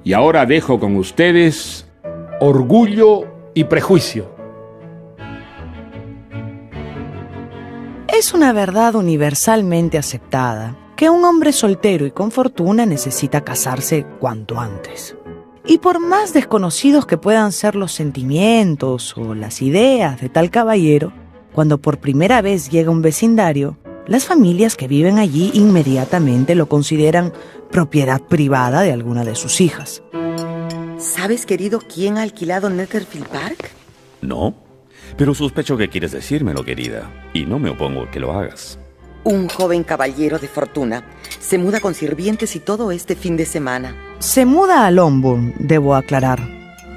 Y ahora dejo con ustedes Orgullo y Prejuicio. Es una verdad universalmente aceptada que un hombre soltero y con fortuna necesita casarse cuanto antes. Y por más desconocidos que puedan ser los sentimientos o las ideas de tal caballero, cuando por primera vez llega a un vecindario, las familias que viven allí inmediatamente lo consideran propiedad privada de alguna de sus hijas. ¿Sabes, querido, quién ha alquilado Netherfield Park? No, pero sospecho que quieres decírmelo, querida, y no me opongo a que lo hagas. Un joven caballero de fortuna. Se muda con sirvientes y todo este fin de semana. Se muda a Longbourn, debo aclarar.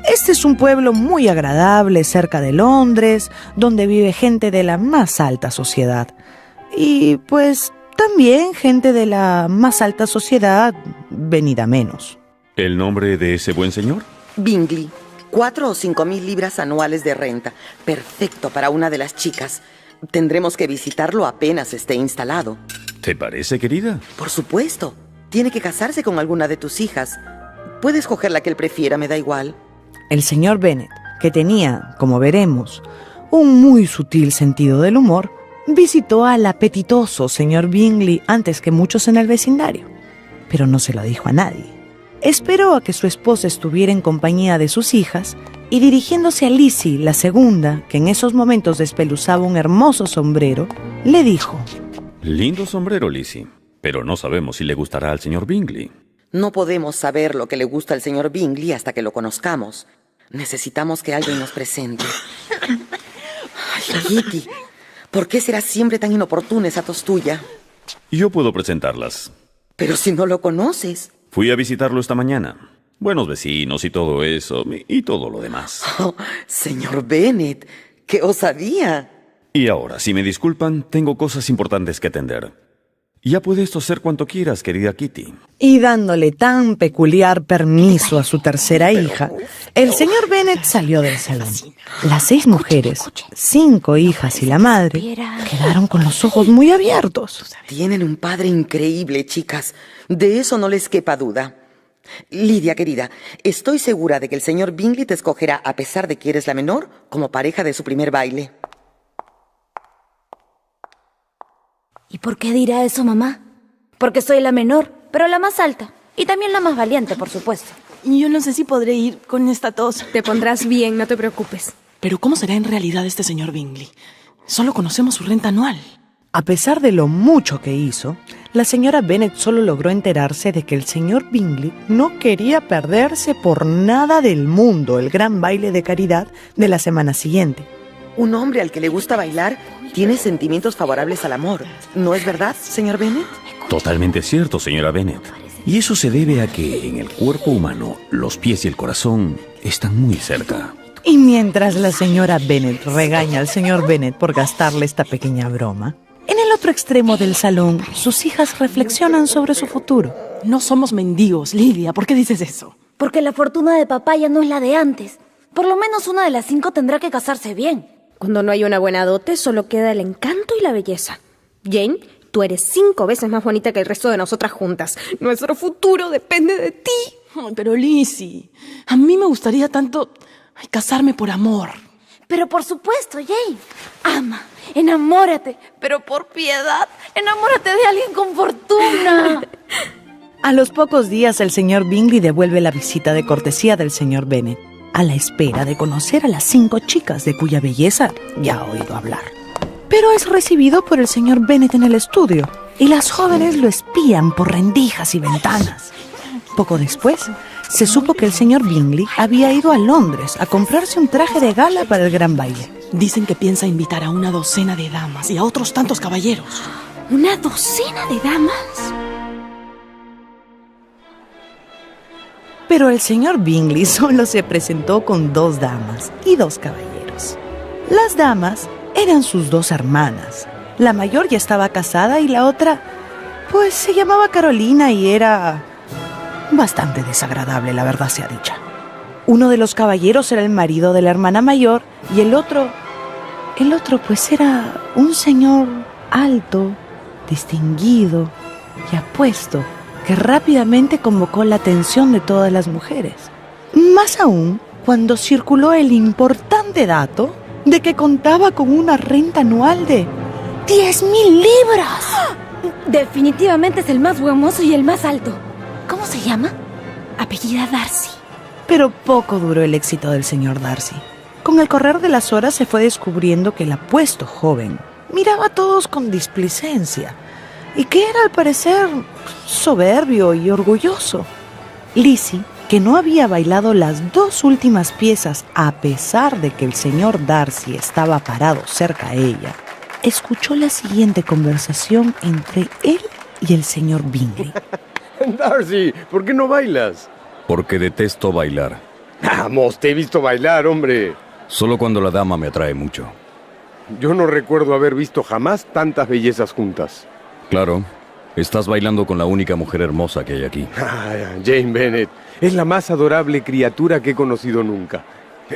Este es un pueblo muy agradable cerca de Londres, donde vive gente de la más alta sociedad. Y pues también gente de la más alta sociedad venida menos. ¿El nombre de ese buen señor? Bingley. 4 o 5 mil libras anuales de renta. Perfecto para una de las chicas. Tendremos que visitarlo apenas esté instalado. ¿Te parece, querida? Por supuesto. Tiene que casarse con alguna de tus hijas. Puedes coger la que él prefiera, me da igual. El señor Bennet, que tenía, como veremos, un muy sutil sentido del humor, visitó al apetitoso señor Bingley antes que muchos en el vecindario, pero no se lo dijo a nadie. Esperó a que su esposa estuviera en compañía de sus hijas y dirigiéndose a Lizzie, la segunda, que en esos momentos despeluzaba un hermoso sombrero, le dijo: Lindo sombrero, Lizzie, pero no sabemos si le gustará al señor Bingley. No podemos saber lo que le gusta al señor Bingley hasta que lo conozcamos. Necesitamos que alguien nos presente. Ay, Kitty, ¿por qué será siempre tan inoportuna esa tos tuya? Yo puedo presentarlas. Pero si no lo conoces. Fui a visitarlo esta mañana. Buenos vecinos y todo eso, y todo lo demás. Oh, señor Bennet, ¡qué osadía! Y ahora, si me disculpan, tengo cosas importantes que atender. Ya puede esto ser cuanto quieras, querida Kitty. Y dándole tan peculiar permiso a su tercera hija, el señor Bennet salió del salón. Las 6 mujeres, 5 hijas y la madre, quedaron con los ojos muy abiertos. Tienen un padre increíble, chicas. De eso no les quepa duda. Lidia, querida, estoy segura de que el señor Bingley te escogerá, a pesar de que eres la menor, como pareja de su primer baile. ¿Y por qué dirá eso, mamá? Porque soy la menor, pero la más alta. Y también la más valiente, por supuesto. Yo no sé si podré ir con esta tos. Te pondrás bien, no te preocupes. Pero ¿cómo será en realidad este señor Bingley? Solo conocemos su renta anual. A pesar de lo mucho que hizo, la señora Bennet solo logró enterarse de que el señor Bingley no quería perderse por nada del mundo el gran baile de caridad de la semana siguiente. Un hombre al que le gusta bailar tiene sentimientos favorables al amor. ¿No es verdad, señor Bennet? Totalmente cierto, señora Bennet. Y eso se debe a que en el cuerpo humano los pies y el corazón están muy cerca. Y mientras la señora Bennet regaña al señor Bennet por gastarle esta pequeña broma, en el otro extremo del salón, sus hijas reflexionan sobre su futuro. No somos mendigos, Lidia. ¿Por qué dices eso? Porque la fortuna de papá ya no es la de antes. Por lo menos una de las 5 tendrá que casarse bien. Cuando no hay una buena dote, solo queda el encanto y la belleza. Jane, tú eres 5 veces más bonita que el resto de nosotras juntas. Nuestro futuro depende de ti. Ay, pero Lizzie, a mí me gustaría tanto casarme por amor. Pero por supuesto, Jane. Ama, enamórate, pero por piedad, enamórate de alguien con fortuna. A los pocos días, el señor Bingley devuelve la visita de cortesía del señor Bennet, a la espera de conocer a las 5 chicas de cuya belleza ya ha oído hablar. Pero es recibido por el señor Bennet en el estudio, y las jóvenes lo espían por rendijas y ventanas. Poco después, se supo que el señor Bingley había ido a Londres a comprarse un traje de gala para el gran baile. Dicen que piensa invitar a una docena de damas y a otros tantos caballeros. ¿Una docena de damas? Pero el señor Bingley solo se presentó con 2 damas y 2 caballeros. Las damas eran sus 2 hermanas. La mayor ya estaba casada y la otra, pues se llamaba Carolina y era bastante desagradable, la verdad sea dicha. Uno de los caballeros era el marido de la hermana mayor y el otro pues era un señor alto, distinguido y apuesto, que rápidamente convocó la atención de todas las mujeres. Más aún cuando circuló el importante dato de que contaba con una renta anual de 10.000 libras. Definitivamente es el más buen mozo y el más alto. ¿Cómo se llama? Apellida Darcy. Pero poco duró el éxito del señor Darcy. Con el correr de las horas se fue descubriendo que el apuesto joven miraba a todos con displicencia y que era al parecer soberbio y orgulloso. Lizzie, que no había bailado las 2 últimas piezas a pesar de que el señor Darcy estaba parado cerca a ella, escuchó la siguiente conversación entre él y el señor Bingley. Darcy, ¿por qué no bailas? Porque detesto bailar. Vamos, te he visto bailar, hombre. Solo cuando la dama me atrae mucho. Yo no recuerdo haber visto jamás tantas bellezas juntas. Claro, estás bailando con la única mujer hermosa que hay aquí. Jane Bennet es la más adorable criatura que he conocido nunca.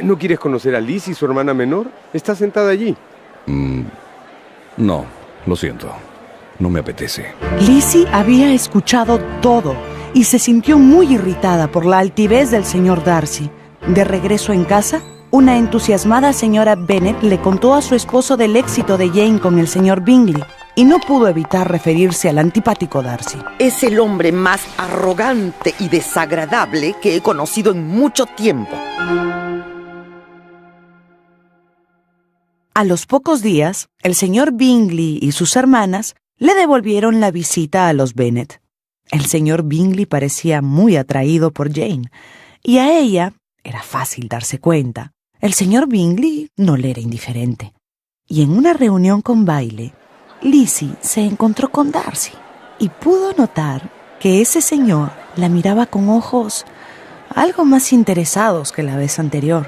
¿No quieres conocer a Lizzie, su hermana menor? Está sentada allí. No, lo siento. No me apetece. Lizzie había escuchado todo y se sintió muy irritada por la altivez del señor Darcy. De regreso en casa, una entusiasmada señora Bennet le contó a su esposo del éxito de Jane con el señor Bingley y no pudo evitar referirse al antipático Darcy. Es el hombre más arrogante y desagradable que he conocido en mucho tiempo. A los pocos días, el señor Bingley y sus hermanas le devolvieron la visita a los Bennet. El señor Bingley parecía muy atraído por Jane, y a ella era fácil darse cuenta. El señor Bingley no le era indiferente. Y en una reunión con baile, Lizzie se encontró con Darcy y pudo notar que ese señor la miraba con ojos algo más interesados que la vez anterior.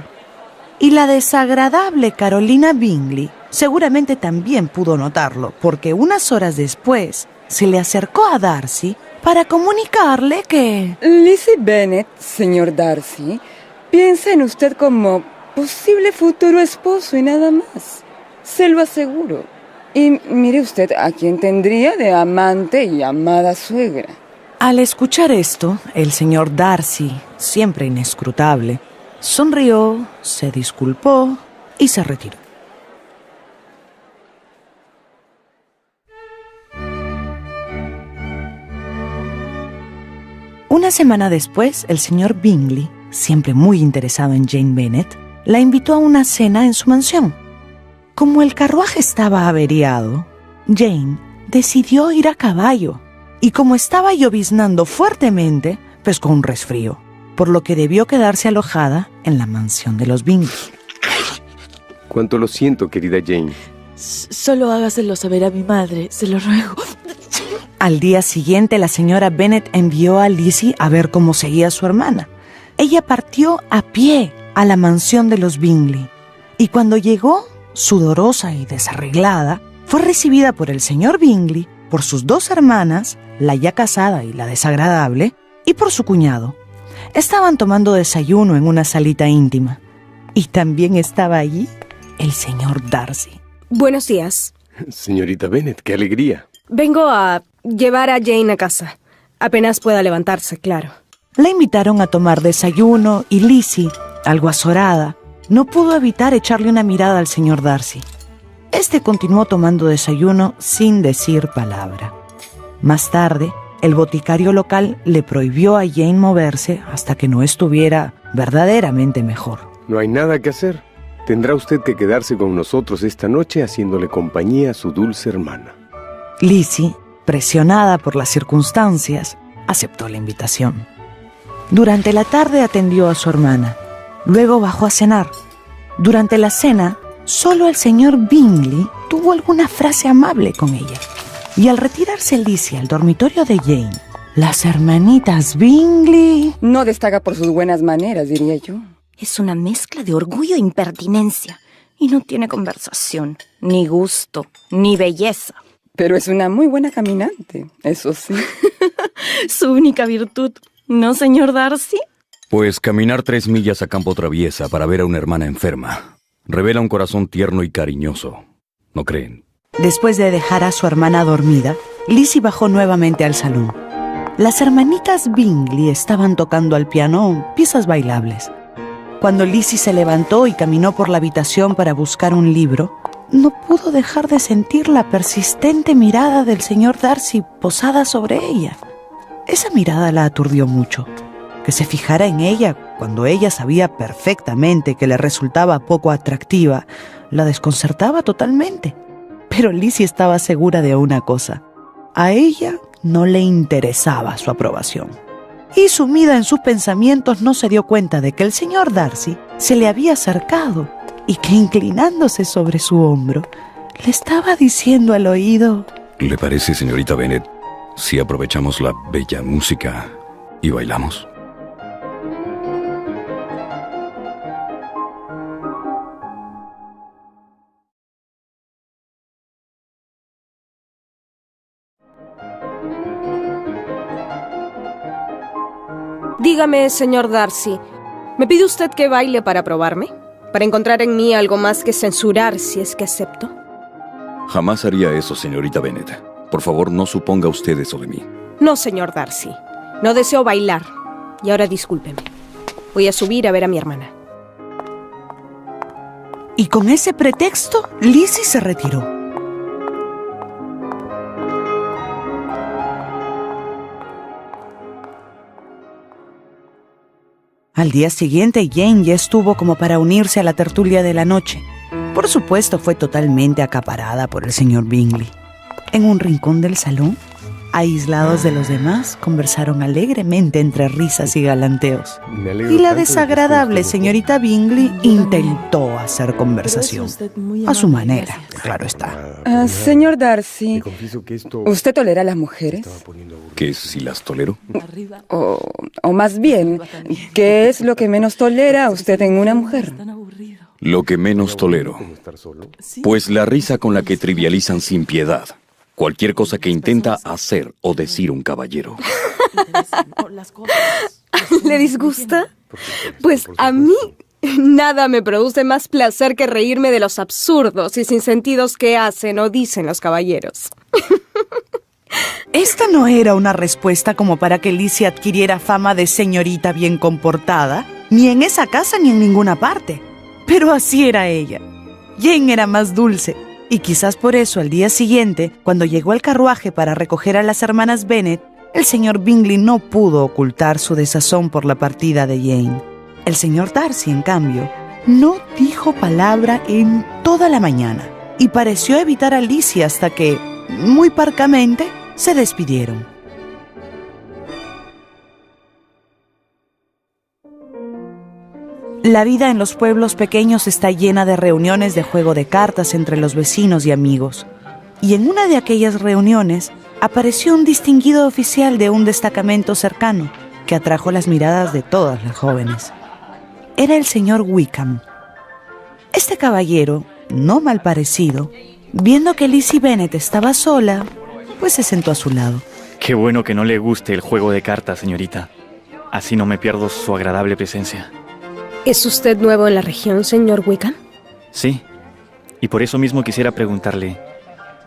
Y la desagradable Carolina Bingley seguramente también pudo notarlo, porque unas horas después se le acercó a Darcy para comunicarle que... Lizzie Bennet, señor Darcy, piensa en usted como posible futuro esposo y nada más. Se lo aseguro. Y mire usted a quién tendría de amante y amada suegra. Al escuchar esto, el señor Darcy, siempre inescrutable, sonrió, se disculpó y se retiró. Una semana después, el señor Bingley, siempre muy interesado en Jane Bennet, la invitó a una cena en su mansión. Como el carruaje estaba averiado, Jane decidió ir a caballo y como estaba lloviznando fuertemente, pescó un resfrío, por lo que debió quedarse alojada en la mansión de los Bingley. Cuánto lo siento, querida Jane. Solo hágaselo saber a mi madre, se lo ruego. Al día siguiente, la señora Bennet envió a Lizzie a ver cómo seguía su hermana. Ella partió a pie a la mansión de los Bingley y cuando llegó, sudorosa y desarreglada, fue recibida por el señor Bingley, por sus 2 hermanas, la ya casada y la desagradable, y por su cuñado. Estaban tomando desayuno en una salita íntima. Y también estaba allí el señor Darcy. Buenos días. Señorita Bennet, qué alegría. Vengo a llevar a Jane a casa. Apenas pueda levantarse, claro. La invitaron a tomar desayuno y Lizzie, algo azorada, no pudo evitar echarle una mirada al señor Darcy. Este continuó tomando desayuno sin decir palabra. Más tarde, el boticario local le prohibió a Jane moverse hasta que no estuviera verdaderamente mejor. No hay nada que hacer. Tendrá usted que quedarse con nosotros esta noche haciéndole compañía a su dulce hermana. Lizzie, presionada por las circunstancias, aceptó la invitación. Durante la tarde atendió a su hermana. Luego bajó a cenar. Durante la cena, solo el señor Bingley tuvo alguna frase amable con ella. Y al retirarse Lizzie al dormitorio de Jane, las hermanitas Bingley... No destaca por sus buenas maneras, diría yo. Es una mezcla de orgullo e impertinencia. Y no tiene conversación, ni gusto, ni belleza. Pero es una muy buena caminante, eso sí. Su única virtud, ¿no, señor Darcy? Pues caminar 3 millas a campo traviesa para ver a una hermana enferma revela un corazón tierno y cariñoso, ¿no creen? Después de dejar a su hermana dormida, Lizzie bajó nuevamente al salón. Las hermanitas Bingley estaban tocando al piano piezas bailables. Cuando Lizzie se levantó y caminó por la habitación para buscar un libro, no pudo dejar de sentir la persistente mirada del señor Darcy posada sobre ella. Esa mirada la aturdió mucho. Que se fijara en ella cuando ella sabía perfectamente que le resultaba poco atractiva, la desconcertaba totalmente. Pero Lizzie estaba segura de una cosa: a ella no le interesaba su aprobación. Y sumida en sus pensamientos no se dio cuenta de que el señor Darcy se le había acercado y que, inclinándose sobre su hombro, le estaba diciendo al oído: ¿Le parece, señorita Bennet, si aprovechamos la bella música y bailamos? Dígame, señor Darcy, ¿me pide usted que baile para probarme? ¿Para encontrar en mí algo más que censurar si es que acepto? Jamás haría eso, señorita Bennet. Por favor, no suponga usted eso de mí. No, señor Darcy. No deseo bailar. Y ahora discúlpeme. Voy a subir a ver a mi hermana. Y con ese pretexto, Lizzie se retiró. Al día siguiente, Jane ya estuvo como para unirse a la tertulia de la noche. Por supuesto, fue totalmente acaparada por el señor Bingley. En un rincón del salón, aislados de los demás, conversaron alegremente entre risas y galanteos. Y la desagradable señorita Bingley intentó hacer conversación. A su manera, claro está. Señor Darcy, ¿usted tolera a las mujeres? ¿Que si las tolero? O más bien, ¿qué es lo que menos tolera usted en una mujer? Lo que menos tolero. Pues la risa con la que trivializan sin piedad cualquier cosa que intenta hacer o decir un caballero. ¿Le disgusta? Pues a mí nada me produce más placer que reírme de los absurdos y sinsentidos que hacen o dicen los caballeros. Esta no era una respuesta como para que Lizzie adquiriera fama de señorita bien comportada, ni en esa casa ni en ninguna parte. Pero así era ella. Jane era más dulce, y quizás por eso al día siguiente, cuando llegó el carruaje para recoger a las hermanas Bennet, el señor Bingley no pudo ocultar su desazón por la partida de Jane. El señor Darcy, en cambio, no dijo palabra en toda la mañana y pareció evitar a Lizzie hasta que, muy parcamente, se despidieron. La vida en los pueblos pequeños está llena de reuniones de juego de cartas entre los vecinos y amigos. Y en una de aquellas reuniones apareció un distinguido oficial de un destacamento cercano que atrajo las miradas de todas las jóvenes. Era el señor Wickham. Este caballero, no mal parecido, viendo que Lizzie Bennet estaba sola, pues se sentó a su lado. Qué bueno que no le guste el juego de cartas, señorita. Así no me pierdo su agradable presencia. ¿Es usted nuevo en la región, señor Wickham? Sí, y por eso mismo quisiera preguntarle,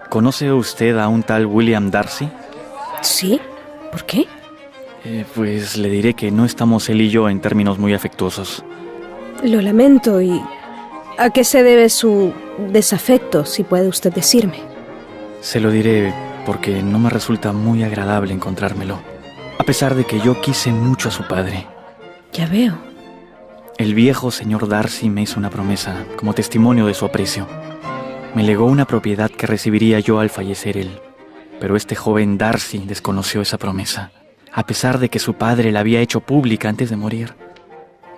¿conoce usted a un tal William Darcy? Sí, ¿por qué? Pues le diré que no estamos él y yo en términos muy afectuosos. Lo lamento. ¿Y a qué se debe su desafecto, si puede usted decirme? Se lo diré porque no me resulta muy agradable encontrármelo, a pesar de que yo quise mucho a su padre. Ya veo. El viejo señor Darcy me hizo una promesa como testimonio de su aprecio. Me legó una propiedad que recibiría yo al fallecer él, pero este joven Darcy desconoció esa promesa, a pesar de que su padre la había hecho pública antes de morir.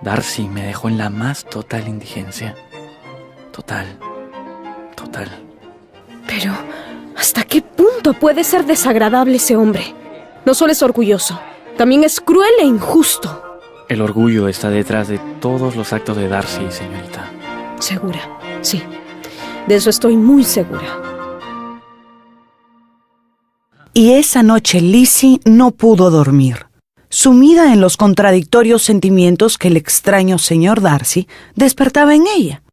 Darcy me dejó en la más total indigencia. Total. Pero, ¿hasta qué punto puede ser desagradable ese hombre? No solo es orgulloso, también es cruel e injusto. El orgullo está detrás de todos los actos de Darcy, señorita. Segura, sí. De eso estoy muy segura. Y esa noche Lizzie no pudo dormir, sumida en los contradictorios sentimientos que el extraño señor Darcy despertaba en ella.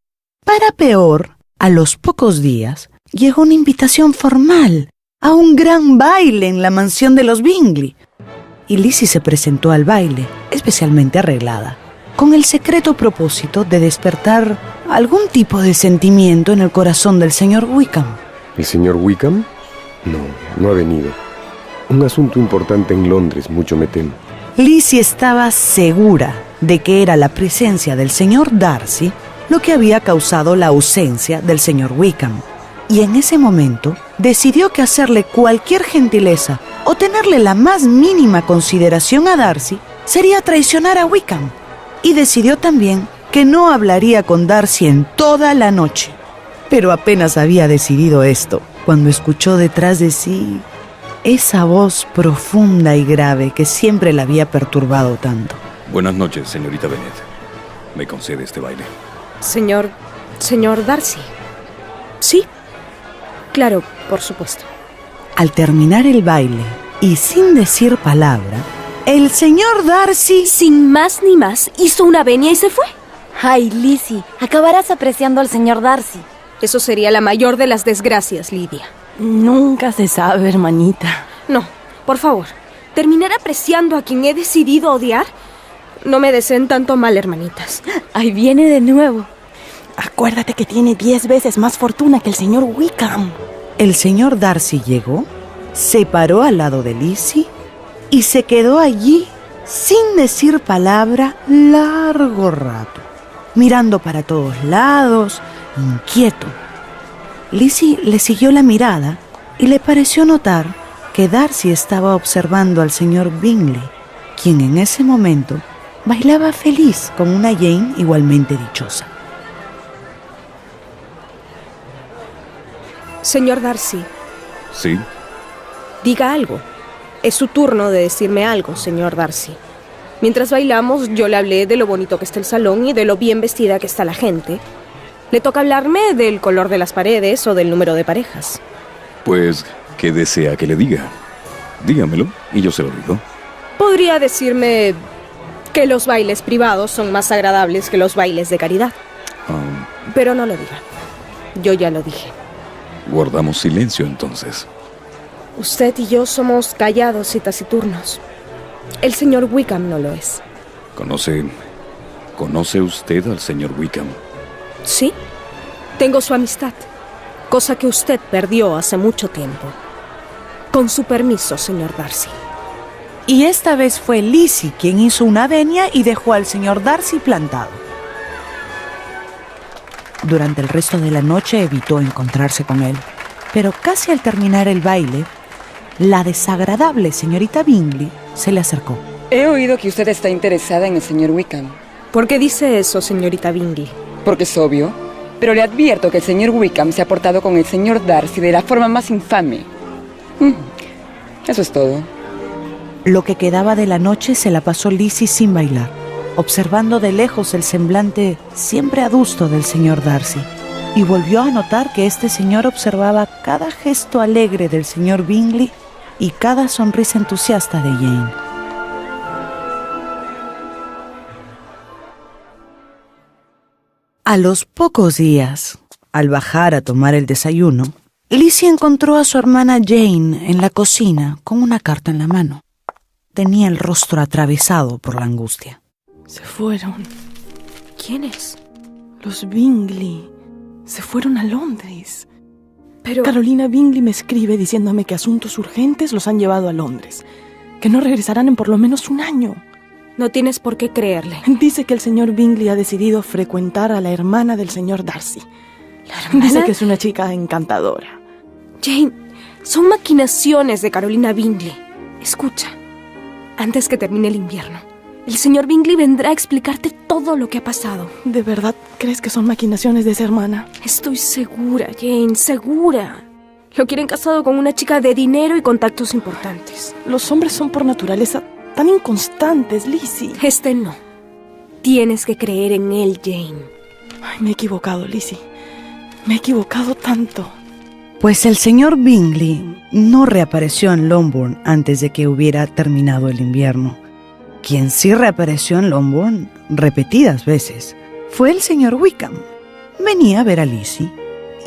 Para peor, a los pocos días, llegó una invitación formal a un gran baile en la mansión de los Bingley. y Lizzie se presentó al baile, especialmente arreglada, con el secreto propósito de despertar algún tipo de sentimiento en el corazón del señor Wickham. ¿El señor Wickham? No ha venido. Un asunto importante en Londres, mucho me temo. Lizzie estaba segura de que era la presencia del señor Darcy lo que había causado la ausencia del señor Wickham. Y en ese momento decidió que hacerle cualquier gentileza o tenerle la más mínima consideración a Darcy sería traicionar a Wickham. Y decidió también que no hablaría con Darcy en toda la noche. Pero apenas había decidido esto cuando escuchó detrás de sí esa voz profunda y grave que siempre la había perturbado tanto. Buenas noches, señorita Bennet. ¿Me concede este baile? Señor Darcy. Sí, claro, por supuesto. Al terminar el baile y sin decir palabra, el señor Darcy, sin más ni más, hizo una venia y se fue. Ay, Lizzie, acabarás apreciando al señor Darcy. Eso sería la mayor de las desgracias, Lidia. Nunca se sabe, hermanita. No, por favor, ¿terminar apreciando a quien he decidido odiar? No me deseen tanto mal, hermanitas. Ahí viene de nuevo. Acuérdate que tiene 10 veces más fortuna que el señor Wickham. El señor Darcy llegó, se paró al lado de Lizzie y se quedó allí sin decir palabra largo rato, mirando para todos lados, inquieto. Lizzie le siguió la mirada y le pareció notar que Darcy estaba observando al señor Bingley, quien en ese momento bailaba feliz con una Jane igualmente dichosa. Señor Darcy. ¿Sí? Diga algo. Es su turno de decirme algo, señor Darcy. Mientras bailamos, yo le hablé de lo bonito que está el salón y de lo bien vestida que está la gente. ¿Le toca hablarme del color de las paredes o del número de parejas? Pues, ¿qué desea que le diga? Dígamelo y yo se lo digo. Podría decirme que los bailes privados son más agradables que los bailes de caridad. Pero no lo diga. Yo ya lo dije. Guardamos silencio entonces. Usted y yo somos callados y taciturnos. El señor Wickham no lo es. ¿Conoce usted al señor Wickham? Sí, tengo su amistad, cosa que usted perdió hace mucho tiempo. Con su permiso, señor Darcy. Y esta vez fue Lizzie quien hizo una venia y dejó al señor Darcy plantado. Durante el resto de la noche evitó encontrarse con él, pero casi al terminar el baile, la desagradable señorita Bingley se le acercó. He oído que usted está interesada en el señor Wickham. ¿Por qué dice eso, señorita Bingley? Porque es obvio, pero le advierto que el señor Wickham se ha portado con el señor Darcy de la forma más infame. Eso es todo. Lo que quedaba de la noche se la pasó Lizzie sin bailar, observando de lejos el semblante siempre adusto del señor Darcy, y volvió a notar que este señor observaba cada gesto alegre del señor Bingley y cada sonrisa entusiasta de Jane. A los pocos días, al bajar a tomar el desayuno, Lizzie encontró a su hermana Jane en la cocina con una carta en la mano. Tenía el rostro atravesado por la angustia. Se fueron. ¿Quiénes? Los Bingley. Se fueron a Londres. Pero... Carolina Bingley me escribe diciéndome que asuntos urgentes los han llevado a Londres. Que no regresarán en por lo menos un año. No tienes por qué creerle. Dice que el señor Bingley ha decidido frecuentar a la hermana del señor Darcy. ¿La hermana? Dice que es una chica encantadora. Jane, son maquinaciones de Carolina Bingley. Escucha, antes que termine el invierno, el señor Bingley vendrá a explicarte todo lo que ha pasado. ¿De verdad crees que son maquinaciones de esa hermana? Estoy segura, Jane, segura. Lo quieren casado con una chica de dinero y contactos importantes. Los hombres son por naturaleza tan inconstantes, Lizzie. Este no. Tienes que creer en él, Jane. Ay, me he equivocado, Lizzie. Me he equivocado tanto. Pues el señor Bingley no reapareció en Longbourn antes de que hubiera terminado el invierno. Quien sí reapareció en Longbourn repetidas veces fue el señor Wickham. Venía a ver a Lizzie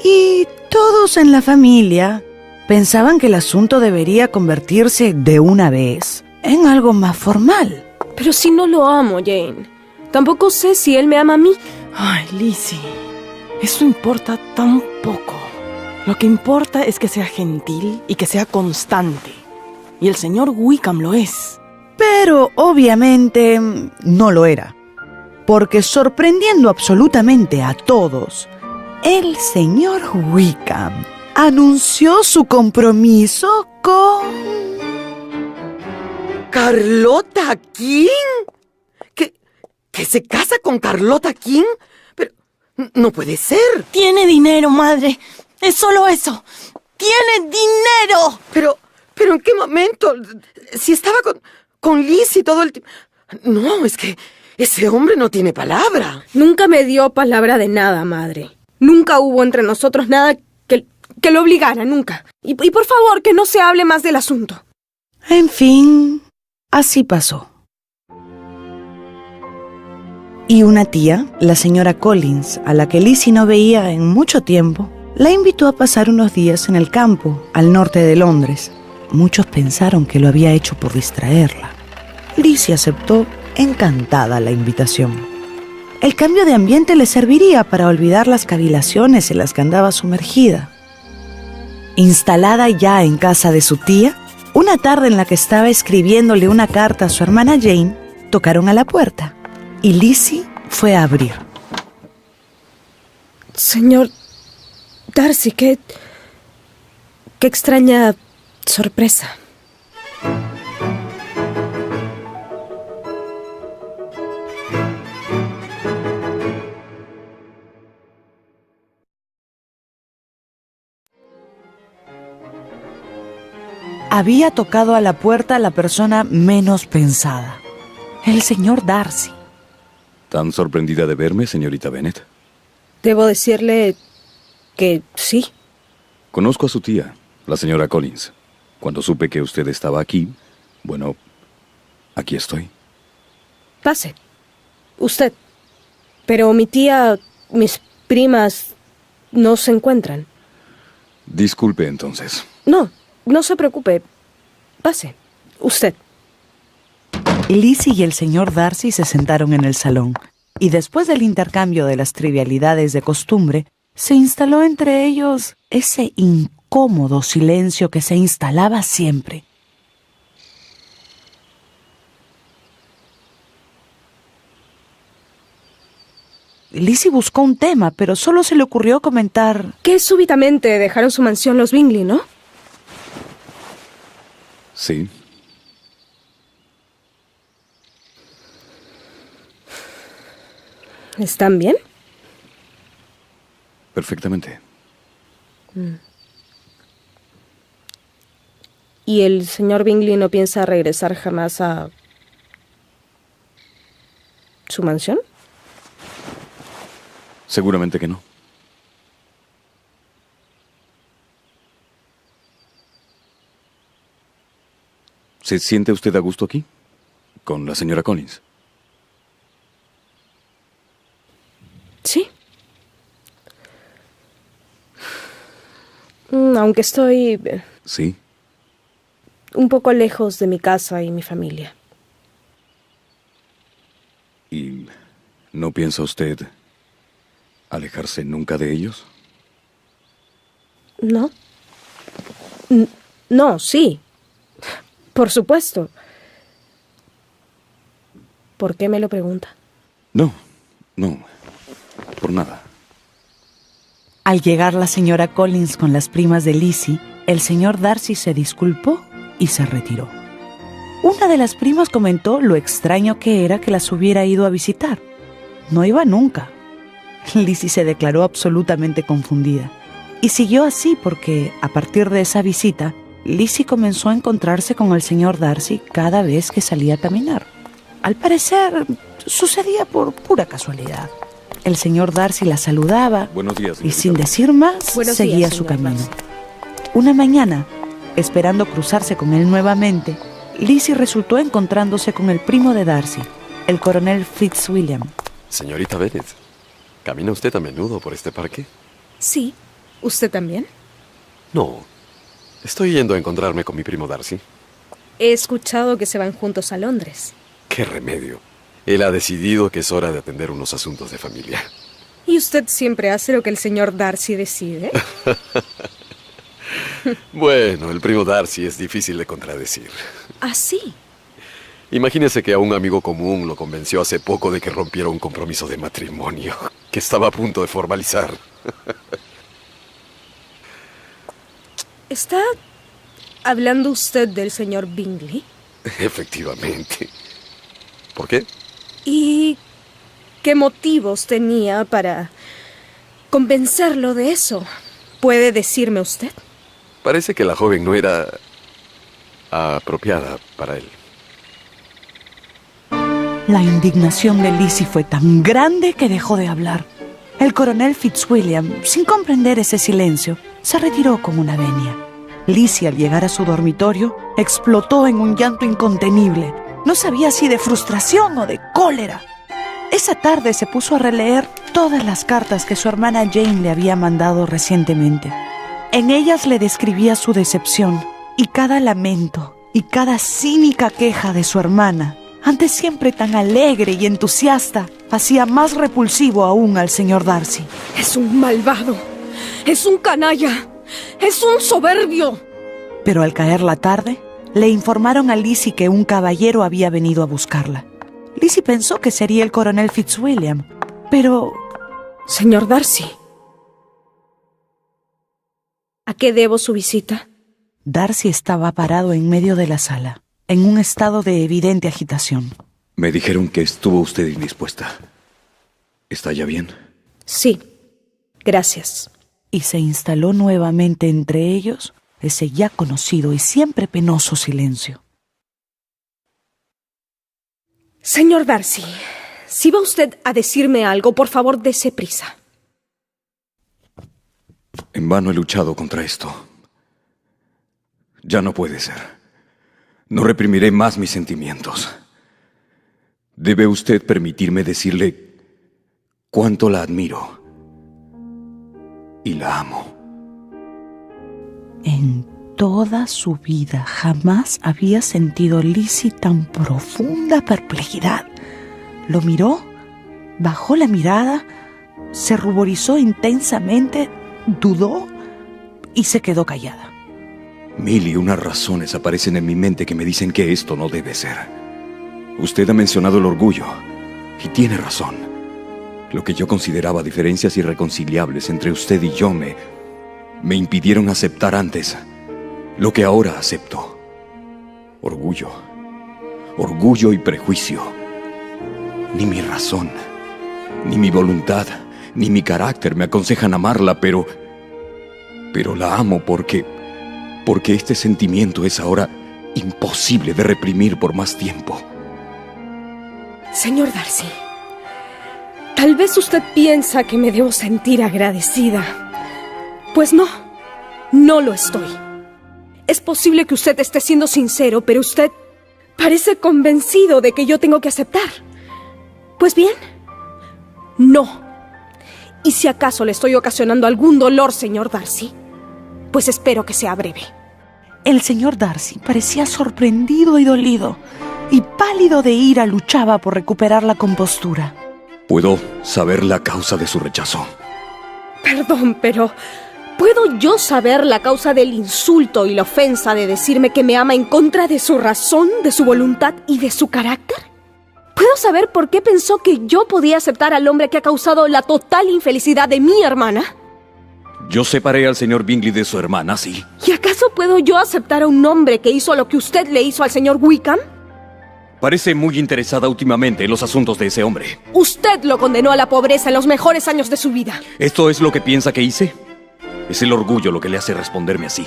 y todos en la familia pensaban que el asunto debería convertirse de una vez en algo más formal. Pero si no lo amo, Jane. Tampoco sé si él me ama a mí. Ay, Lizzie, eso importa tan poco. Lo que importa es que sea gentil y que sea constante. Y el señor Wickham lo es. Pero obviamente no lo era. Porque sorprendiendo absolutamente a todos, el señor Wickham anunció su compromiso con... ¿Carlota King? ¿Que se casa con Carlota King? Pero no puede ser. Tiene dinero, madre. Es solo eso. ¡Tiene dinero! Pero ¿en qué momento? Si estaba con Lizzie todo el tiempo... No, es que ese hombre no tiene palabra. Nunca me dio palabra de nada, madre. Nunca hubo entre nosotros nada que lo obligara, nunca. Y por favor, que no se hable más del asunto. En fin, así pasó. Y una tía, la señora Collins, a la que Lizzie no veía en mucho tiempo, la invitó a pasar unos días en el campo, al norte de Londres. Muchos pensaron que lo había hecho por distraerla. Lizzie aceptó encantada la invitación. El cambio de ambiente le serviría para olvidar las cavilaciones en las que andaba sumergida. Instalada ya en casa de su tía, una tarde en la que estaba escribiéndole una carta a su hermana Jane, tocaron a la puerta y Lizzie fue a abrir. Señor Darcy, qué extraña sorpresa. Había tocado a la puerta la persona menos pensada, el señor Darcy. ¿Tan sorprendida de verme, señorita Bennet? Debo decirle que sí. Conozco a su tía, la señora Collins. Cuando supe que usted estaba aquí, bueno, aquí estoy. Pase. Usted. Pero mi tía, mis primas, no se encuentran. Disculpe entonces. No se preocupe. Pase. Usted. Lizzie y el señor Darcy se sentaron en el salón, y después del intercambio de las trivialidades de costumbre, se instaló entre ellos ese incómodo silencio que se instalaba siempre. Lizzie buscó un tema, pero solo se le ocurrió comentar... Que súbitamente dejaron su mansión los Bingley, ¿no? Sí. ¿Están bien? Perfectamente. ¿Y el señor Bingley no piensa regresar jamás a su mansión? Seguramente que no. ¿Se siente usted a gusto aquí? ¿Con la señora Collins? Sí. Aunque estoy... Sí. Un poco lejos de mi casa y mi familia. ¿Y no piensa usted alejarse nunca de ellos? ¿No? No, sí. Por supuesto. ¿Por qué me lo pregunta? No, por nada. Al llegar la señora Collins con las primas de Lizzie, el señor Darcy se disculpó y se retiró. Una de las primas comentó lo extraño que era que las hubiera ido a visitar. No iba nunca. Lizzie se declaró absolutamente confundida. Y siguió así porque, a partir de esa visita, Lizzie comenzó a encontrarse con el señor Darcy cada vez que salía a caminar. Al parecer, sucedía por pura casualidad. El señor Darcy la saludaba. Buenos días, y sin decir más, seguía su camino. Una mañana, esperando cruzarse con él nuevamente, Lizzie resultó encontrándose con el primo de Darcy, el coronel Fitzwilliam. Señorita Bennet, ¿camina usted a menudo por este parque? Sí. ¿Usted también? No. Estoy yendo a encontrarme con mi primo Darcy. He escuchado que se van juntos a Londres. ¿Qué remedio? Él ha decidido que es hora de atender unos asuntos de familia. ¿Y usted siempre hace lo que el señor Darcy decide? Bueno, el primo Darcy es difícil de contradecir. ¿Ah, sí? Imagínese que a un amigo común lo convenció hace poco de que rompiera un compromiso de matrimonio que estaba a punto de formalizar. ¿Está hablando usted del señor Bingley? Efectivamente. ¿Por qué? ¿Y qué motivos tenía para convencerlo de eso? ¿Puede decirme usted? Parece que la joven no era apropiada para él. La indignación de Lizzie fue tan grande que dejó de hablar. El coronel Fitzwilliam, sin comprender ese silencio, se retiró con una venia. Lizzie, al llegar a su dormitorio, explotó en un llanto incontenible. No sabía si de frustración o de cólera. Esa tarde se puso a releer todas las cartas que su hermana Jane le había mandado recientemente. En ellas le describía su decepción y cada lamento y cada cínica queja de su hermana, antes siempre tan alegre y entusiasta, hacía más repulsivo aún al señor Darcy. Es un malvado, es un canalla, es un soberbio. Pero al caer la tarde, le informaron a Lizzie que un caballero había venido a buscarla. Lizzie pensó que sería el coronel Fitzwilliam, pero... Señor Darcy, ¿a qué debo su visita? Darcy estaba parado en medio de la sala, en un estado de evidente agitación. Me dijeron que estuvo usted indispuesta. ¿Está ya bien? Sí, gracias. Y se instaló nuevamente entre ellos ese ya conocido y siempre penoso silencio. Señor Darcy, si va usted a decirme algo, por favor, dese prisa. En vano he luchado contra esto. Ya no puede ser. No reprimiré más mis sentimientos. Debe usted permitirme decirle cuánto la admiro y la amo. En toda su vida jamás había sentido Lizzie tan profunda perplejidad. Lo miró, bajó la mirada, se ruborizó intensamente, dudó y se quedó callada. 1001 razones aparecen en mi mente que me dicen que esto no debe ser. Usted ha mencionado el orgullo, y tiene razón. Lo que yo consideraba diferencias irreconciliables entre usted y yo me impidieron aceptar antes lo que ahora acepto. Orgullo. Orgullo y prejuicio. Ni mi razón, ni mi voluntad, ni mi carácter me aconsejan amarla, pero la amo porque este sentimiento es ahora imposible de reprimir por más tiempo. Señor Darcy, tal vez usted piensa que me debo sentir agradecida. Pues no lo estoy. Es posible que usted esté siendo sincero, pero usted parece convencido de que yo tengo que aceptar. Pues bien, no. Y si acaso le estoy ocasionando algún dolor, señor Darcy, pues espero que sea breve. El señor Darcy parecía sorprendido y dolido, y pálido de ira luchaba por recuperar la compostura. ¿Puedo saber la causa de su rechazo? Perdón, pero ¿puedo yo saber la causa del insulto y la ofensa de decirme que me ama en contra de su razón, de su voluntad y de su carácter? ¿Puedo saber por qué pensó que yo podía aceptar al hombre que ha causado la total infelicidad de mi hermana? Yo separé al señor Bingley de su hermana, sí. ¿Y acaso puedo yo aceptar a un hombre que hizo lo que usted le hizo al señor Wickham? Parece muy interesada últimamente en los asuntos de ese hombre. Usted lo condenó a la pobreza en los mejores años de su vida. ¿Esto es lo que piensa que hice? Es el orgullo lo que le hace responderme así.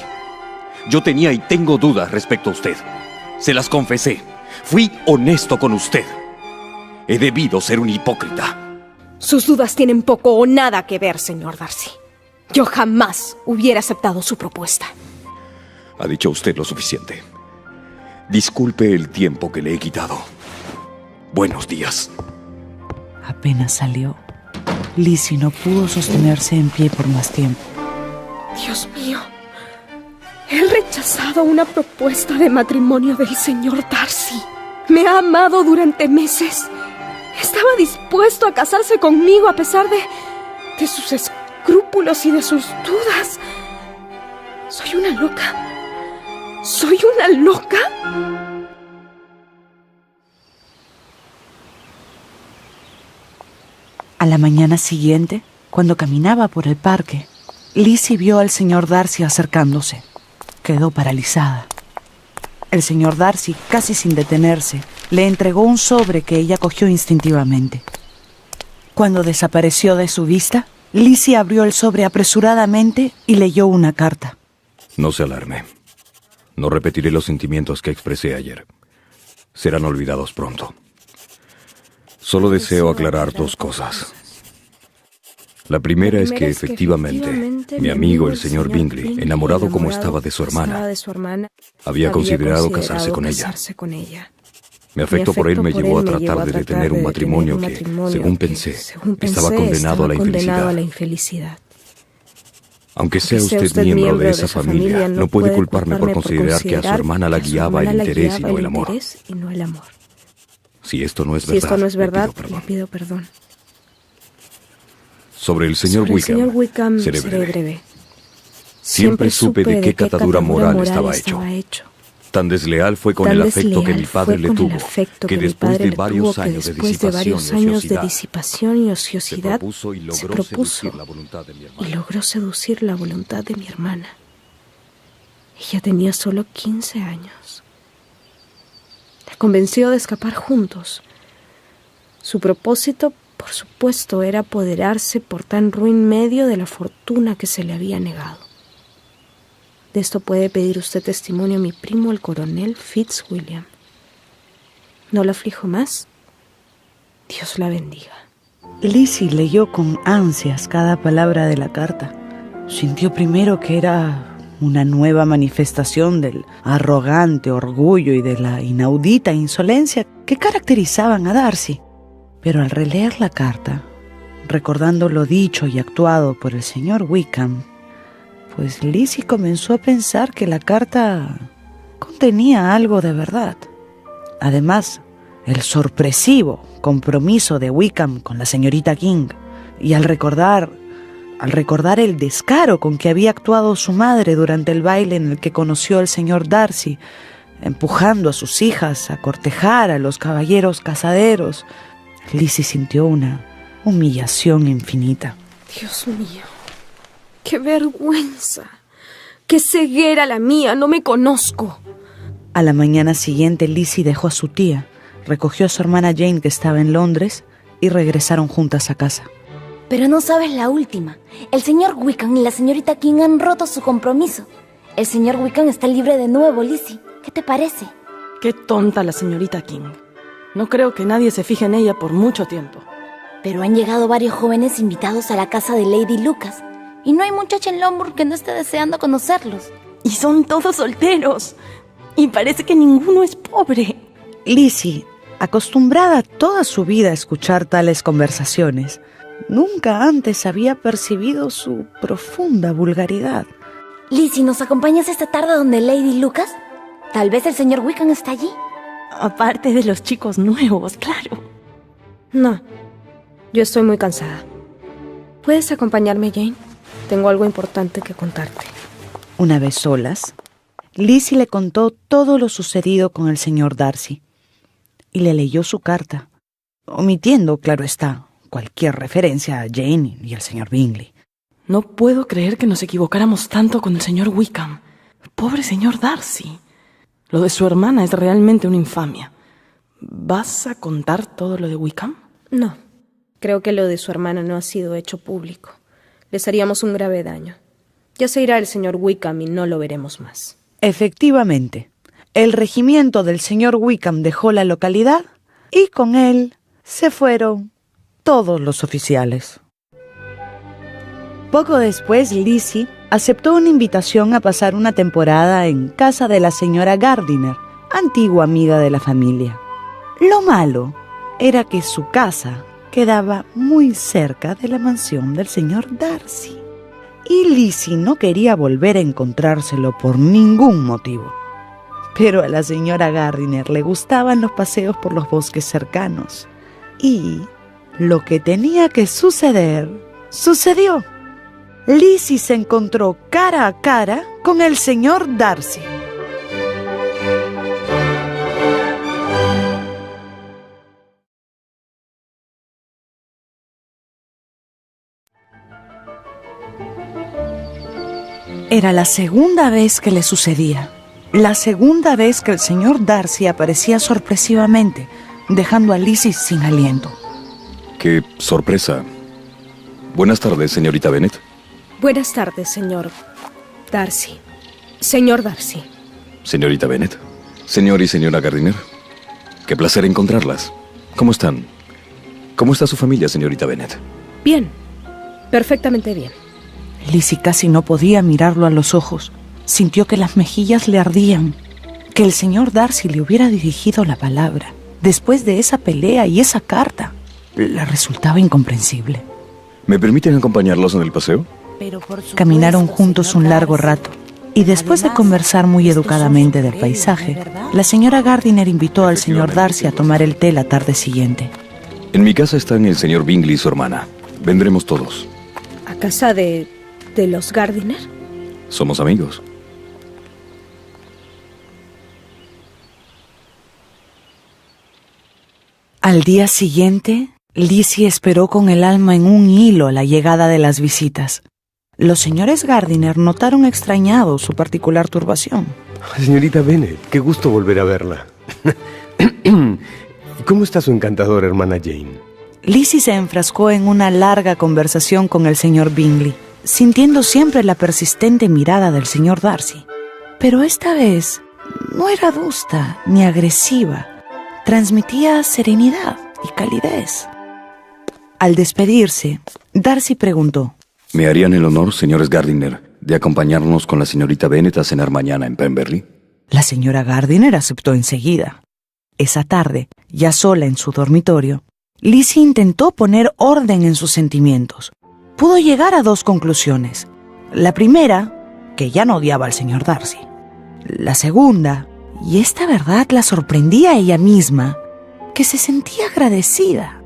Yo tenía y tengo dudas respecto a usted. Se las confesé. Fui honesto con usted. He debido ser un hipócrita. Sus dudas tienen poco o nada que ver, señor Darcy. Yo jamás hubiera aceptado su propuesta. Ha dicho usted lo suficiente. Disculpe el tiempo que le he quitado. Buenos días. Apenas salió, Lizzie no pudo sostenerse en pie por más tiempo. Dios mío, He rechazado una propuesta de matrimonio del señor Darcy. Me ha amado durante meses. Estaba dispuesto a casarse conmigo a pesar de sus escrúpulos y de sus dudas. Soy una loca. ¿Soy una loca? A la mañana siguiente, cuando caminaba por el parque, Lizzie vio al señor Darcy acercándose. Quedó paralizada. El señor Darcy, casi sin detenerse, le entregó un sobre que ella cogió instintivamente. Cuando desapareció de su vista, Lizzie abrió el sobre apresuradamente y leyó una carta. No se alarme. No repetiré los sentimientos que expresé ayer. Serán olvidados pronto. Solo deseo aclarar dos cosas. La primera es que efectivamente mi amigo el señor Bingley, enamorado como estaba de su hermana, había considerado casarse con ella. Mi afecto por él me llevó a tratar de detener un matrimonio que, según pensé, estaba condenado a la infelicidad. Aunque sea usted miembro de esa familia, no puede culparme por considerar que a su hermana la guiaba el interés y no el amor. Si esto no es verdad, le pido perdón. Sobre el señor Wickham, seré breve. Siempre supe de qué catadura moral estaba hecho. Tan desleal fue con el afecto que mi padre le tuvo, que después de varios años de disipación y ociosidad, se propuso y logró seducir la voluntad de mi hermana. Ella tenía solo 15 años. La convenció de escapar juntos. Su propósito, por supuesto, era apoderarse por tan ruin medio de la fortuna que se le había negado. De esto puede pedir usted testimonio a mi primo, el coronel Fitzwilliam. ¿No la aflijo más? Dios la bendiga. Lizzie leyó con ansias cada palabra de la carta. Sintió primero que era una nueva manifestación del arrogante orgullo y de la inaudita insolencia que caracterizaban a Darcy. Pero al releer la carta, recordando lo dicho y actuado por el señor Wickham, pues Lizzie comenzó a pensar que la carta contenía algo de verdad. Además, el sorpresivo compromiso de Wickham con la señorita King, y al recordar el descaro con que había actuado su madre durante el baile en el que conoció al señor Darcy, empujando a sus hijas a cortejar a los caballeros casaderos, Lizzie sintió una humillación infinita. Dios mío, ¡qué vergüenza! ¡Qué ceguera la mía! ¡No me conozco! A la mañana siguiente, Lizzie dejó a su tía, recogió a su hermana Jane, que estaba en Londres, y regresaron juntas a casa. Pero no sabes la última. El señor Wickham y la señorita King han roto su compromiso. El señor Wickham está libre de nuevo, Lizzie. ¿Qué te parece? Qué tonta la señorita King. No creo que nadie se fije en ella por mucho tiempo. Pero han llegado varios jóvenes invitados a la casa de Lady Lucas. Y no hay muchacha en Longbourn que no esté deseando conocerlos. Y son todos solteros. Y parece que ninguno es pobre. Lizzie, acostumbrada toda su vida a escuchar tales conversaciones, nunca antes había percibido su profunda vulgaridad. Lizzie, ¿nos acompañas esta tarde donde Lady Lucas? Tal vez el señor Wickham está allí. Aparte de los chicos nuevos, claro. No, yo estoy muy cansada. ¿Puedes acompañarme, Jane? Tengo algo importante que contarte. Una vez solas, Lizzie le contó todo lo sucedido con el señor Darcy y le leyó su carta, omitiendo, claro está, cualquier referencia a Jane y al señor Bingley. No puedo creer que nos equivocáramos tanto con el señor Wickham. Pobre señor Darcy. Lo de su hermana es realmente una infamia. ¿Vas a contar todo lo de Wickham? No, creo que lo de su hermana no ha sido hecho público. Les haríamos un grave daño. Ya se irá el señor Wickham y no lo veremos más. Efectivamente, el regimiento del señor Wickham dejó la localidad y con él se fueron todos los oficiales. Poco después, Lizzie aceptó una invitación a pasar una temporada en casa de la señora Gardiner, antigua amiga de la familia. Lo malo era que su casa quedaba muy cerca de la mansión del señor Darcy. y Lizzie no quería volver a encontrárselo por ningún motivo. Pero a la señora Gardiner le gustaban los paseos por los bosques cercanos. Y lo que tenía que suceder, sucedió. Lizzie se encontró cara a cara con el señor Darcy. Era la segunda vez que le sucedía. La segunda vez que el señor Darcy aparecía sorpresivamente, dejando a Lizzie sin aliento. ¡Qué sorpresa! Buenas tardes, señorita Bennet. Buenas tardes, señor Darcy. Señor Darcy. Señorita Bennet. Señor y señora Gardiner. Qué placer encontrarlas. ¿Cómo están? ¿Cómo está su familia, señorita Bennet? Bien. Perfectamente bien. Lizzie casi no podía mirarlo a los ojos. Sintió que las mejillas le ardían. Que el señor Darcy le hubiera dirigido la palabra después de esa pelea y esa carta le resultaba incomprensible. ¿Me permiten acompañarlos en el paseo? Caminaron juntos un largo rato y después de conversar muy educadamente del paisaje, la señora Gardiner invitó al señor Darcy a tomar el té la tarde siguiente. En mi casa están el señor Bingley y su hermana. Vendremos todos. ¿A casa de los Gardiner? Somos amigos. Al día siguiente, Lizzie esperó con el alma en un hilo la llegada de las visitas. Los señores Gardiner notaron extrañados su particular turbación. Señorita Bennet, qué gusto volver a verla. ¿Cómo está su encantadora hermana Jane? Lizzie se enfrascó en una larga conversación con el señor Bingley, sintiendo siempre la persistente mirada del señor Darcy. Pero esta vez no era adusta ni agresiva. Transmitía serenidad y calidez. Al despedirse, Darcy preguntó: ¿Me harían el honor, señores Gardiner, de acompañarnos con la señorita Bennet a cenar mañana en Pemberley? La señora Gardiner aceptó enseguida. Esa tarde, ya sola en su dormitorio, Lizzie intentó poner orden en sus sentimientos. Pudo llegar a dos conclusiones. La primera, que ya no odiaba al señor Darcy. La segunda, y esta verdad la sorprendía a ella misma, que se sentía agradecida.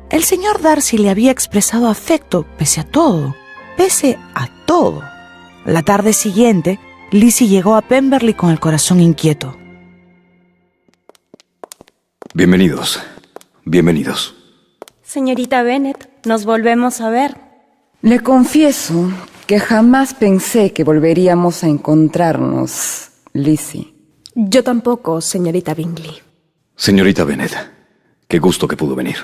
El señor Darcy le había expresado afecto pese a todo. Pese a todo. La tarde siguiente, Lizzie llegó a Pemberley con el corazón inquieto. Bienvenidos. Bienvenidos. Señorita Bennet, nos volvemos a ver. Le confieso que jamás pensé que volveríamos a encontrarnos, Lizzie. Yo tampoco, señorita Bingley. Señorita Bennet, qué gusto que pudo venir.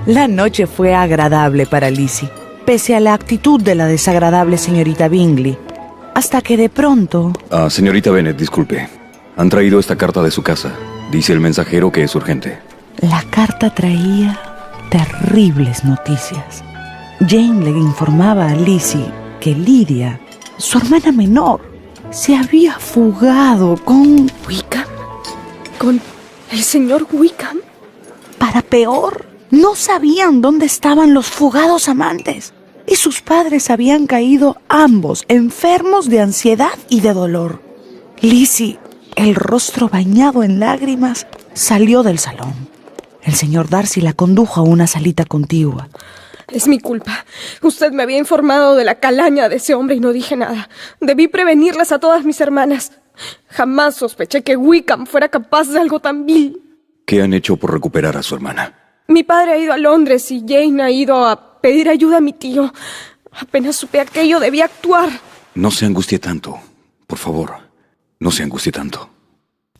La noche fue agradable para Lizzie, pese a la actitud de la desagradable señorita Bingley, hasta que de pronto... Señorita Bennet, disculpe. Han traído esta carta de su casa. Dice el mensajero que es urgente. La carta traía terribles noticias. Jane le informaba a Lizzie que Lydia, su hermana menor, se había fugado con... ¿Wickham? ¿Con el señor Wickham? Para peor, no sabían dónde estaban los fugados amantes. Y sus padres habían caído ambos enfermos de ansiedad y de dolor. Lizzie, el rostro bañado en lágrimas, salió del salón. El señor Darcy la condujo a una salita contigua. Es mi culpa. Usted me había informado de la calaña de ese hombre y no dije nada. Debí prevenirlas a todas mis hermanas. Jamás sospeché que Wickham fuera capaz de algo tan vil. ¿Qué han hecho por recuperar a su hermana? Mi padre ha ido a Londres y Jane ha ido a pedir ayuda a mi tío. Apenas supe aquello, debía actuar. No se angustie tanto. Por favor, no se angustie tanto.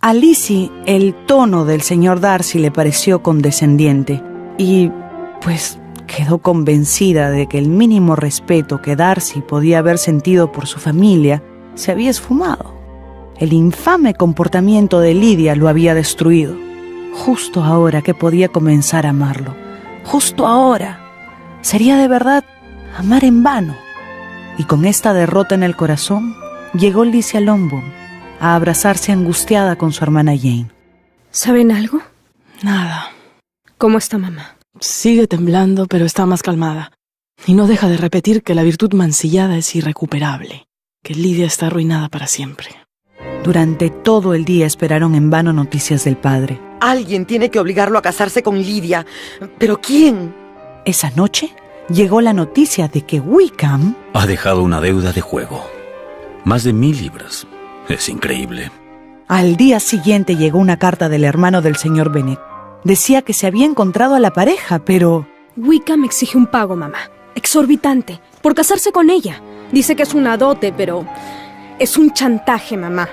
A Lizzie, el tono del señor Darcy le pareció condescendiente y, pues, quedó convencida de que el mínimo respeto que Darcy podía haber sentido por su familia se había esfumado. El infame comportamiento de Lydia lo había destruido. Justo ahora que podía comenzar a amarlo. Justo ahora. Sería de verdad amar en vano. Y con esta derrota en el corazón, llegó Lizzie a Longbourn a abrazarse angustiada con su hermana Jane. ¿Saben algo? Nada. ¿Cómo está mamá? Sigue temblando, pero está más calmada. Y no deja de repetir que la virtud mancillada es irrecuperable, que Lidia está arruinada para siempre. Durante todo el día esperaron en vano noticias del padre. Alguien tiene que obligarlo a casarse con Lidia. ¿Pero quién? Esa noche llegó la noticia de que Wickham ha dejado una deuda de juego. Más de 1000 libras. Es increíble. Al día siguiente llegó una carta del hermano del señor Bennet. Decía que se había encontrado a la pareja, pero... Wickham exige un pago, mamá. Exorbitante. Por casarse con ella. Dice que es una dote, pero... es un chantaje, mamá.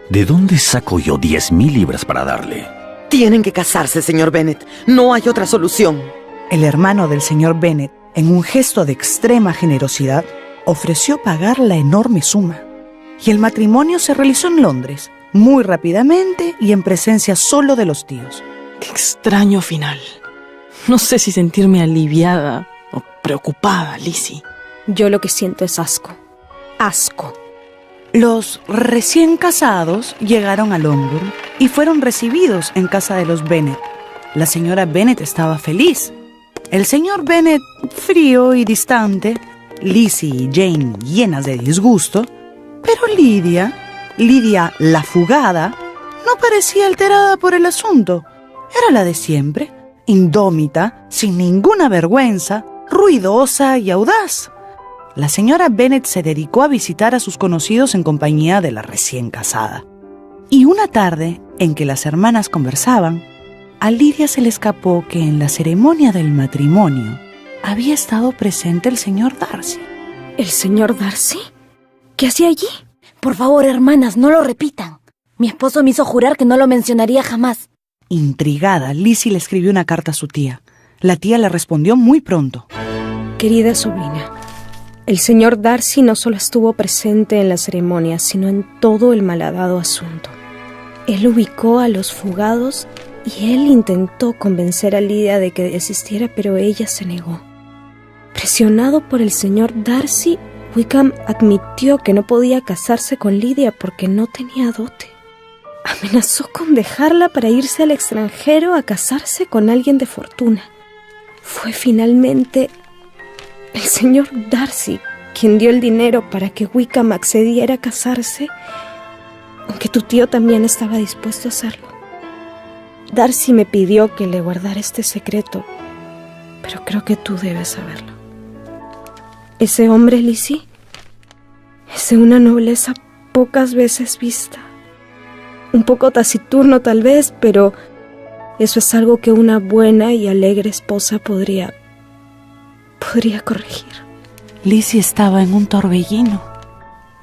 ¿De dónde saco yo 10,000 libras para darle? Tienen que casarse, señor Bennet. No hay otra solución. El hermano del señor Bennet, en un gesto de extrema generosidad, ofreció pagar la enorme suma. Y el matrimonio se realizó en Londres, muy rápidamente y en presencia solo de los tíos. ¡Qué extraño final! No sé si sentirme aliviada o preocupada, Lizzie. Yo lo que siento es asco. Asco. Los recién casados llegaron a Longbourn y fueron recibidos en casa de los Bennet. La señora Bennet estaba feliz. El señor Bennet, frío y distante. Lizzie y Jane llenas de disgusto. Pero Lidia la fugada, no parecía alterada por el asunto. Era la de siempre, indómita, sin ninguna vergüenza, ruidosa y audaz. La señora Bennet se dedicó a visitar a sus conocidos en compañía de la recién casada. Y una tarde, en que las hermanas conversaban, a Lidia se le escapó que en la ceremonia del matrimonio había estado presente el señor Darcy. ¿El señor Darcy? ¿Qué hacía allí? Por favor, hermanas, no lo repitan. Mi esposo me hizo jurar que no lo mencionaría jamás. Intrigada, Lizzie le escribió una carta a su tía. La tía le respondió muy pronto. Querida sobrina, el señor Darcy no solo estuvo presente en la ceremonia, sino en todo el malhadado asunto. Él ubicó a los fugados y él intentó convencer a Lidia de que desistiera, pero ella se negó. Presionado por el señor Darcy, Wickham admitió que no podía casarse con Lidia porque no tenía dote. Amenazó con dejarla para irse al extranjero a casarse con alguien de fortuna. Fue finalmente el señor Darcy quien dio el dinero para que Wickham accediera a casarse, aunque tu tío también estaba dispuesto a hacerlo. Darcy me pidió que le guardara este secreto, pero creo que tú debes saberlo. Ese hombre, Lizzie, es de una nobleza pocas veces vista. Un poco taciturno tal vez, pero eso es algo que una buena y alegre esposa podría corregir. Lizzie estaba en un torbellino.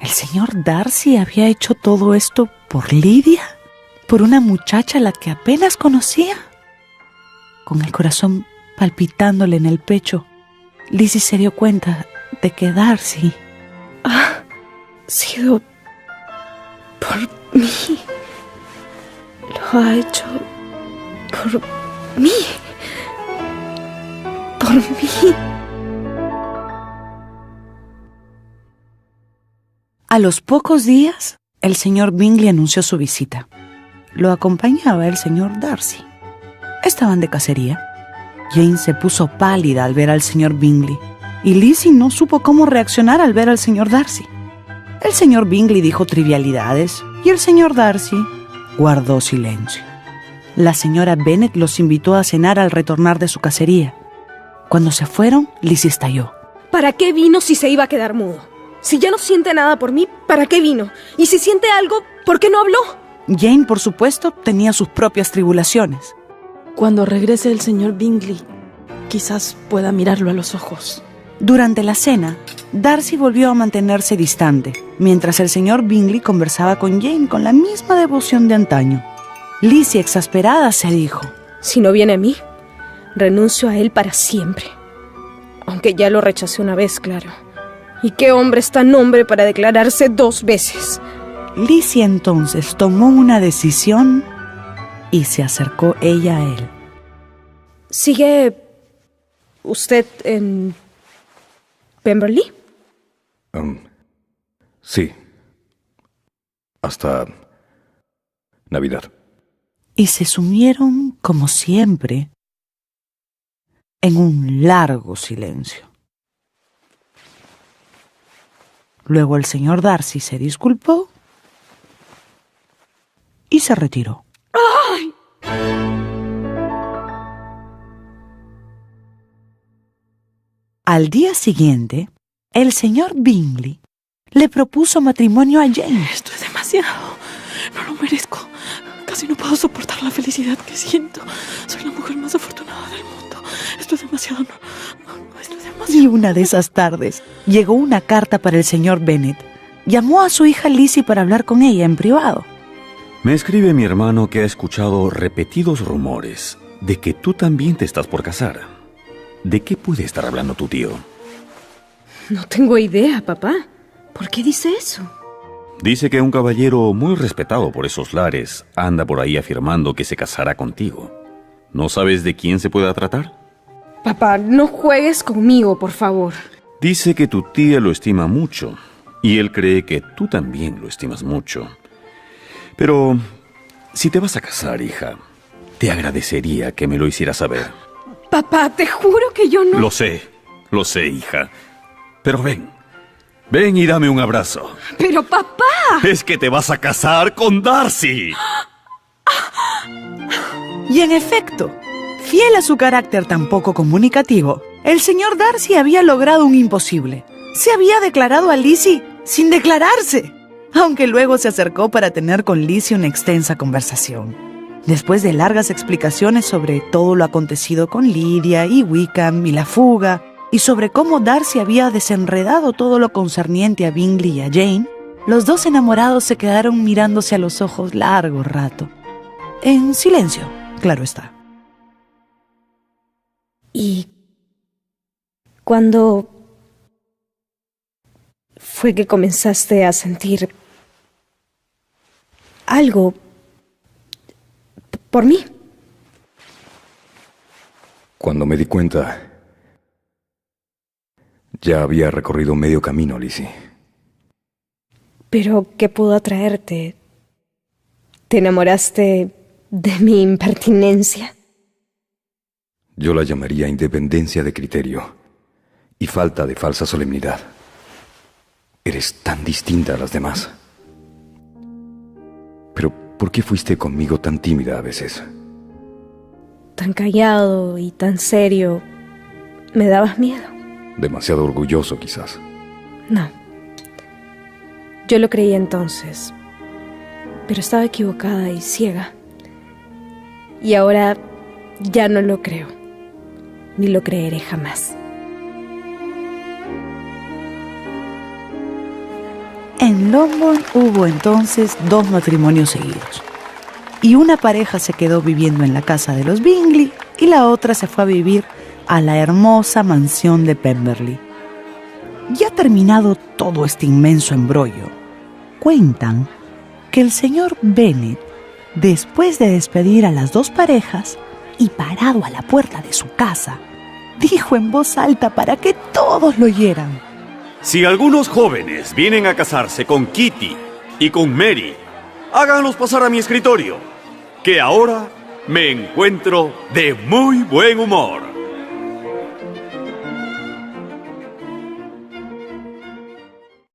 ¿El señor Darcy había hecho todo esto por Lidia? ¿Por una muchacha a la que apenas conocía? Con el corazón palpitándole en el pecho, Lizzie se dio cuenta de que Darcy ha sido por mí. Lo ha hecho por mí. Por mí. A los pocos días, el señor Bingley anunció su visita. Lo acompañaba el señor Darcy. Estaban de cacería. Jane se puso pálida al ver al señor Bingley y Lizzie no supo cómo reaccionar al ver al señor Darcy. El señor Bingley dijo trivialidades y el señor Darcy guardó silencio. La señora Bennet los invitó a cenar al retornar de su cacería. Cuando se fueron, Lizzie estalló. ¿Para qué vino si se iba a quedar mudo? Si ya no siente nada por mí, ¿para qué vino? Y si siente algo, ¿por qué no habló? Jane, por supuesto, tenía sus propias tribulaciones. Cuando regrese el señor Bingley, quizás pueda mirarlo a los ojos. Durante la cena, Darcy volvió a mantenerse distante, mientras el señor Bingley conversaba con Jane con la misma devoción de antaño. Lizzie, exasperada, se dijo: si no viene a mí, renuncio a él para siempre. Aunque ya lo rechacé una vez, claro. ¿Y qué hombre es tan hombre para declararse 2 veces? Lizzie entonces tomó una decisión y se acercó ella a él. ¿Sigue usted en Pemberley? Sí. Hasta Navidad. Y se sumieron, como siempre, en un largo silencio. Luego el señor Darcy se disculpó y se retiró. ¡Ay! Al día siguiente, el señor Bingley le propuso matrimonio a Jane. Esto es demasiado. No lo merezco. Casi no puedo soportar la felicidad que siento. Soy la mujer más afortunada del mundo. Esto es demasiado. No, esto es demasiado. Y una de esas tardes llegó una carta para el señor Bennet. Llamó a su hija Lizzie para hablar con ella en privado. Me escribe mi hermano que ha escuchado repetidos rumores de que tú también te estás por casar. ¿De qué puede estar hablando tu tío? No tengo idea, papá. ¿Por qué dice eso? Dice que un caballero muy respetado por esos lares anda por ahí afirmando que se casará contigo. ¿No sabes de quién se pueda tratar? Papá, no juegues conmigo, por favor. Dice que tu tía lo estima mucho y él cree que tú también lo estimas mucho. Pero si te vas a casar, hija, te agradecería que me lo hicieras saber. Papá, te juro que yo no... Lo sé, hija. Pero ven y dame un abrazo. ¡Pero papá! Es que te vas a casar con Darcy. Y en efecto, fiel a su carácter tan poco comunicativo, el señor Darcy había logrado un imposible. Se había declarado a Lizzie sin declararse, aunque luego se acercó para tener con Lizzie una extensa conversación. Después de largas explicaciones sobre todo lo acontecido con Lydia y Wickham y la fuga, y sobre cómo Darcy había desenredado todo lo concerniente a Bingley y a Jane, los dos enamorados se quedaron mirándose a los ojos largo rato. En silencio, claro está. ¿Y cuándo fue que comenzaste a sentir algo por mí? Cuando me di cuenta, ya había recorrido medio camino, Lizzie. ¿Pero qué pudo atraerte? ¿Te enamoraste de mi impertinencia? Yo la llamaría independencia de criterio y falta de falsa solemnidad. Eres tan distinta a las demás. Pero, ¿por qué fuiste conmigo tan tímida a veces? Tan callado y tan serio. ¿Me dabas miedo? Demasiado orgulloso, quizás. No. Yo lo creía entonces. Pero estaba equivocada y ciega. Y ahora ya no lo creo. Ni lo creeré jamás. En Longbourn hubo entonces 2 matrimonios seguidos. Y una pareja se quedó viviendo en la casa de los Bingley y la otra se fue a vivir a la hermosa mansión de Pemberley. Ya terminado todo este inmenso embrollo, cuentan que el señor Bennet, después de despedir a las 2 parejas y parado a la puerta de su casa, dijo en voz alta para que todos lo oyeran: Si algunos jóvenes vienen a casarse con Kitty y con Mary, háganlos pasar a mi escritorio, que ahora me encuentro de muy buen humor.